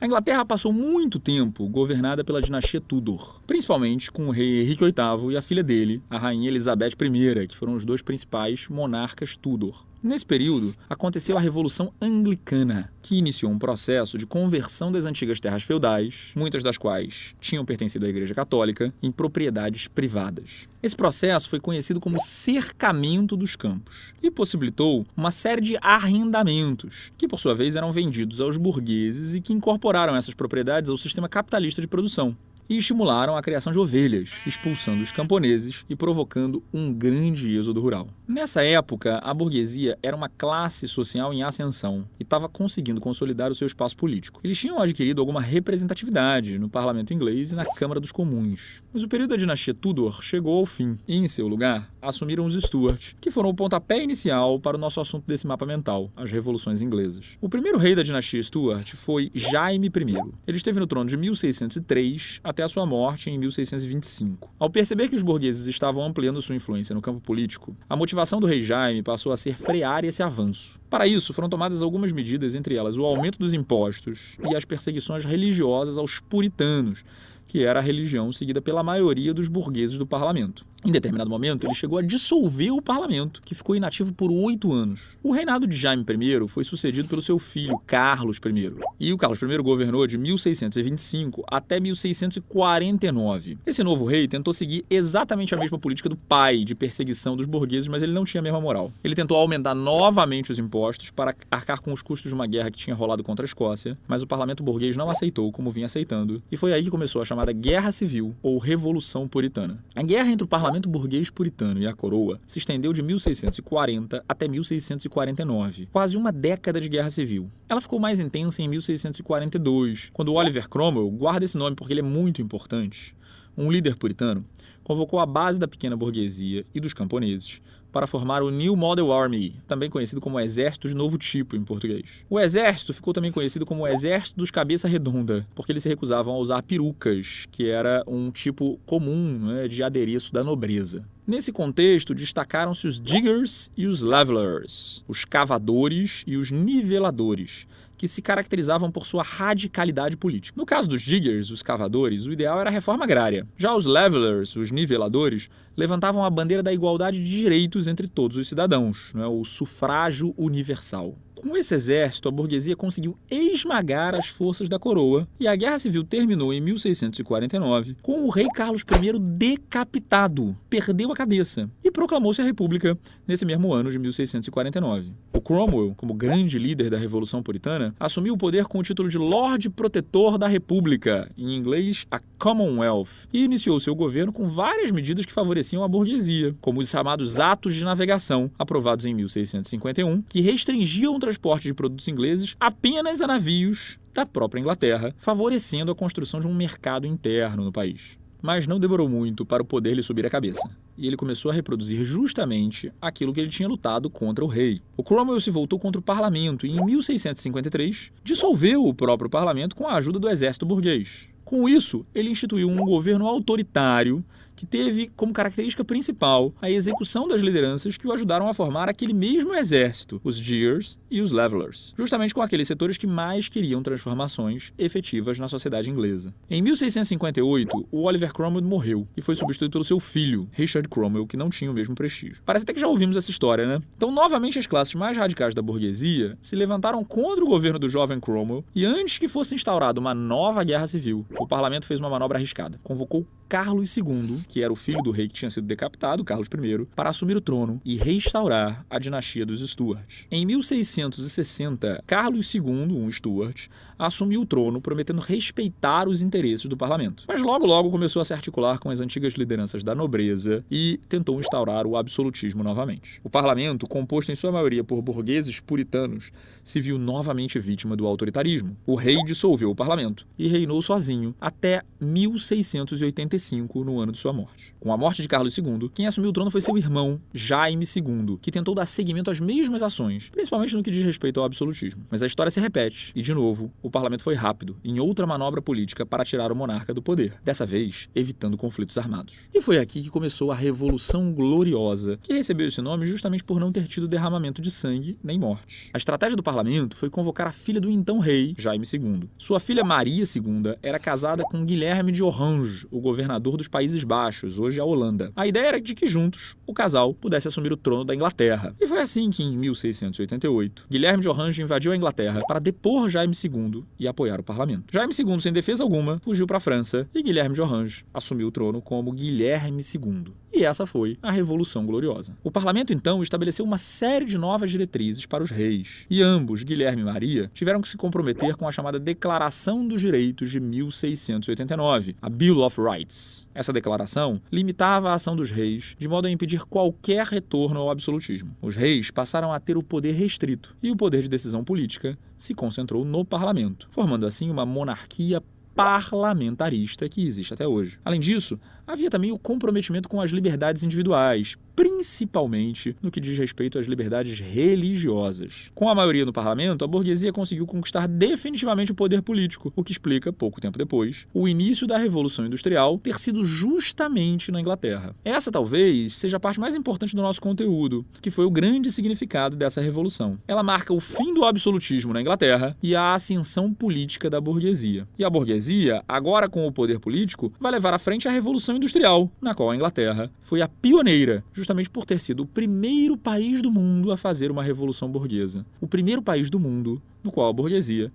A Inglaterra passou muito tempo governada pela dinastia Tudor, principalmente com o rei Henrique VIII e a filha dele, a rainha Elizabeth I, que foram os dois principais monarcas Tudor. Nesse período, aconteceu a Revolução Anglicana, que iniciou um processo de conversão das antigas terras feudais, muitas das quais tinham pertencido à Igreja Católica, em propriedades privadas. Esse processo foi conhecido como cercamento dos campos e possibilitou uma série de arrendamentos, que por sua vez eram vendidos aos burgueses e que incorporaram essas propriedades ao sistema capitalista de produção. E estimularam a criação de ovelhas, expulsando os camponeses e provocando um grande êxodo rural. Nessa época, a burguesia era uma classe social em ascensão e estava conseguindo consolidar o seu espaço político. Eles tinham adquirido alguma representatividade no parlamento inglês e na Câmara dos Comuns. Mas o período da dinastia Tudor chegou ao fim e, em seu lugar, assumiram os Stuart, que foram o pontapé inicial para o nosso assunto desse mapa mental, as revoluções inglesas. O primeiro rei da dinastia Stuart foi Jaime I. Ele esteve no trono de 1603 até a sua morte em 1625. Ao perceber que os burgueses estavam ampliando sua influência no campo político, a motivação do rei Jaime passou a ser frear esse avanço. Para isso, foram tomadas algumas medidas, entre elas o aumento dos impostos e as perseguições religiosas aos puritanos, que era a religião seguida pela maioria dos burgueses do parlamento. Em determinado momento, ele chegou a dissolver o parlamento, que ficou inativo por 8 anos. O reinado de Jaime I foi sucedido pelo seu filho, Carlos I. E o Carlos I governou de 1625 até 1649. Esse novo rei tentou seguir exatamente a mesma política do pai, de perseguição dos burgueses, mas ele não tinha a mesma moral. Ele tentou aumentar novamente os impostos para arcar com os custos de uma guerra que tinha rolado contra a Escócia, mas o parlamento burguês não aceitou, como vinha aceitando, e foi aí que começou a chamada Guerra Civil, ou Revolução Puritana. A guerra entre o parlamento burguês puritano e a coroa se estendeu de 1640 até 1649, quase uma década de guerra civil. Ela ficou mais intensa em 1642, quando Oliver Cromwell, guarda esse nome porque ele é muito importante, um líder puritano, convocou a base da pequena burguesia e dos camponeses para formar o New Model Army, também conhecido como Exército de Novo Tipo em português. O exército ficou também conhecido como Exército dos Cabeça Redonda, porque eles se recusavam a usar perucas, que era um tipo comum, né, de adereço da nobreza. Nesse contexto, destacaram-se os diggers e os levelers, os cavadores e os niveladores, que se caracterizavam por sua radicalidade política. No caso dos diggers, os cavadores, o ideal era a reforma agrária. Já os levelers, os niveladores, levantavam a bandeira da igualdade de direitos entre todos os cidadãos, né, o sufrágio universal. Com esse exército, a burguesia conseguiu esmagar as forças da coroa e a Guerra Civil terminou em 1649 com o rei Carlos I decapitado, perdeu a cabeça e proclamou-se a República nesse mesmo ano de 1649. O Cromwell, como grande líder da Revolução Puritana, assumiu o poder com o título de Lorde Protetor da República, em inglês a Commonwealth, e iniciou seu governo com várias medidas que favoreciam a burguesia, como os chamados Atos de Navegação, aprovados em 1651, que restringiam o transporte de produtos ingleses apenas a navios da própria Inglaterra, favorecendo a construção de um mercado interno no país. Mas não demorou muito para o poder lhe subir a cabeça, e ele começou a reproduzir justamente aquilo que ele tinha lutado contra o rei. O Cromwell se voltou contra o parlamento e, em 1653, dissolveu o próprio parlamento com a ajuda do exército burguês. Com isso, ele instituiu um governo autoritário que teve como característica principal a execução das lideranças que o ajudaram a formar aquele mesmo exército, os diggers e os levelers, justamente com aqueles setores que mais queriam transformações efetivas na sociedade inglesa. Em 1658, o Oliver Cromwell morreu e foi substituído pelo seu filho, Richard Cromwell, que não tinha o mesmo prestígio. Parece até que já ouvimos essa história, né? Então, novamente, as classes mais radicais da burguesia se levantaram contra o governo do jovem Cromwell e, antes que fosse instaurada uma nova guerra civil, o parlamento fez uma manobra arriscada. Convocou Carlos II, que era o filho do rei que tinha sido decapitado, Carlos I, para assumir o trono e restaurar a dinastia dos Stuart. Em 1660, Carlos II, um Stuart, assumiu o trono, prometendo respeitar os interesses do parlamento. Mas logo começou a se articular com as antigas lideranças da nobreza e tentou instaurar o absolutismo novamente. O parlamento, composto em sua maioria por burgueses puritanos, se viu novamente vítima do autoritarismo. O rei dissolveu o parlamento e reinou sozinho até 1685, 1965, no ano de sua morte. Com a morte de Carlos II, quem assumiu o trono foi seu irmão, Jaime II, que tentou dar seguimento às mesmas ações, principalmente no que diz respeito ao absolutismo. Mas a história se repete, e de novo, o parlamento foi rápido, em outra manobra política para tirar o monarca do poder, dessa vez evitando conflitos armados. E foi aqui que começou a Revolução Gloriosa, que recebeu esse nome justamente por não ter tido derramamento de sangue nem morte. A estratégia do parlamento foi convocar a filha do então rei, Jaime II. Sua filha Maria II era casada com Guilherme de Orange, o governador dos Países Baixos, hoje a Holanda. A ideia era de que juntos, o casal pudesse assumir o trono da Inglaterra. E foi assim que, em 1688, Guilherme de Orange invadiu a Inglaterra para depor Jaime II e apoiar o parlamento. Jaime II, sem defesa alguma, fugiu para a França e Guilherme de Orange assumiu o trono como Guilherme II. E essa foi a Revolução Gloriosa. O parlamento, então, estabeleceu uma série de novas diretrizes para os reis. E ambos, Guilherme e Maria, tiveram que se comprometer com a chamada Declaração dos Direitos de 1689, a Bill of Rights. Essa declaração limitava a ação dos reis de modo a impedir qualquer retorno ao absolutismo. Os reis passaram a ter o poder restrito e o poder de decisão política se concentrou no parlamento, formando assim uma monarquia parlamentarista que existe até hoje. Além disso, havia também o comprometimento com as liberdades individuais, principalmente no que diz respeito às liberdades religiosas. Com a maioria no parlamento, a burguesia conseguiu conquistar definitivamente o poder político, o que explica, pouco tempo depois, o início da Revolução Industrial ter sido justamente na Inglaterra. Essa talvez seja a parte mais importante do nosso conteúdo, que foi o grande significado dessa revolução. Ela marca o fim do absolutismo na Inglaterra e a ascensão política da burguesia. E a burguesia, agora com o poder político, vai levar à frente a Revolução Industrial, na qual a Inglaterra foi a pioneira, justamente por ter sido o primeiro país do mundo a fazer uma revolução burguesa. O primeiro país do mundo no qual a burguesia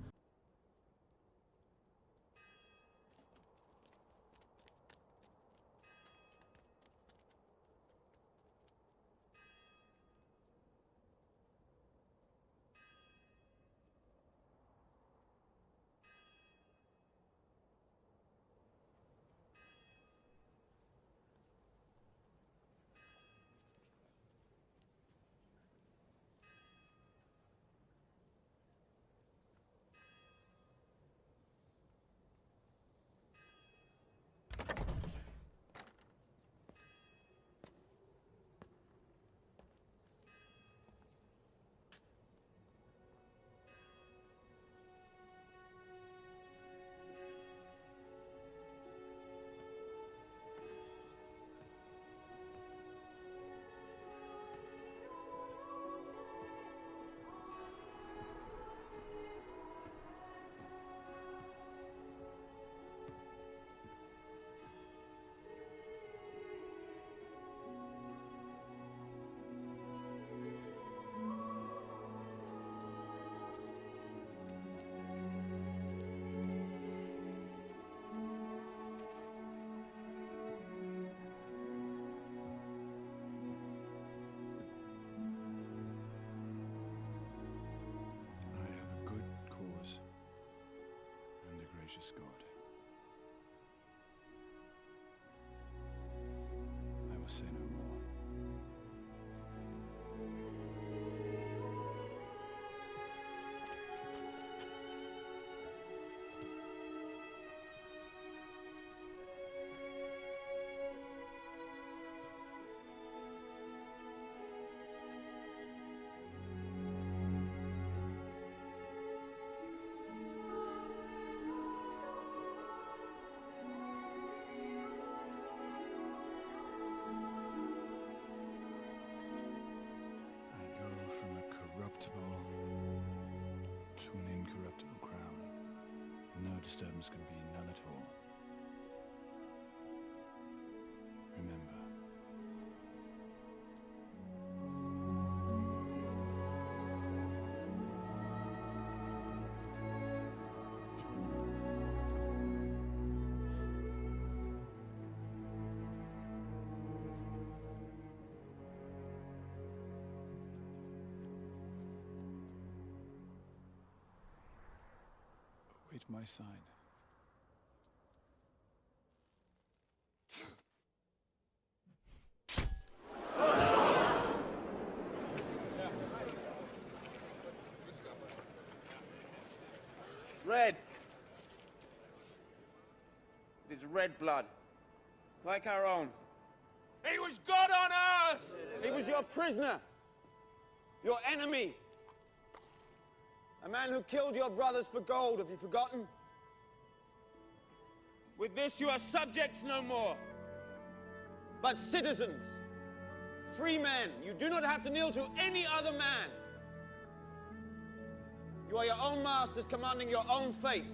gracious God. I will say no more. To an incorruptible crown, and no disturbance can be, none at all. Remember. Await my sign. Red. It is red blood. Like our own. He was God on earth! He was your prisoner. Your enemy. A man who killed your brothers for gold. Have you forgotten? With this you are subjects no more. But citizens. Free men. You do not have to kneel to any other man. You are your own masters commanding your own fate.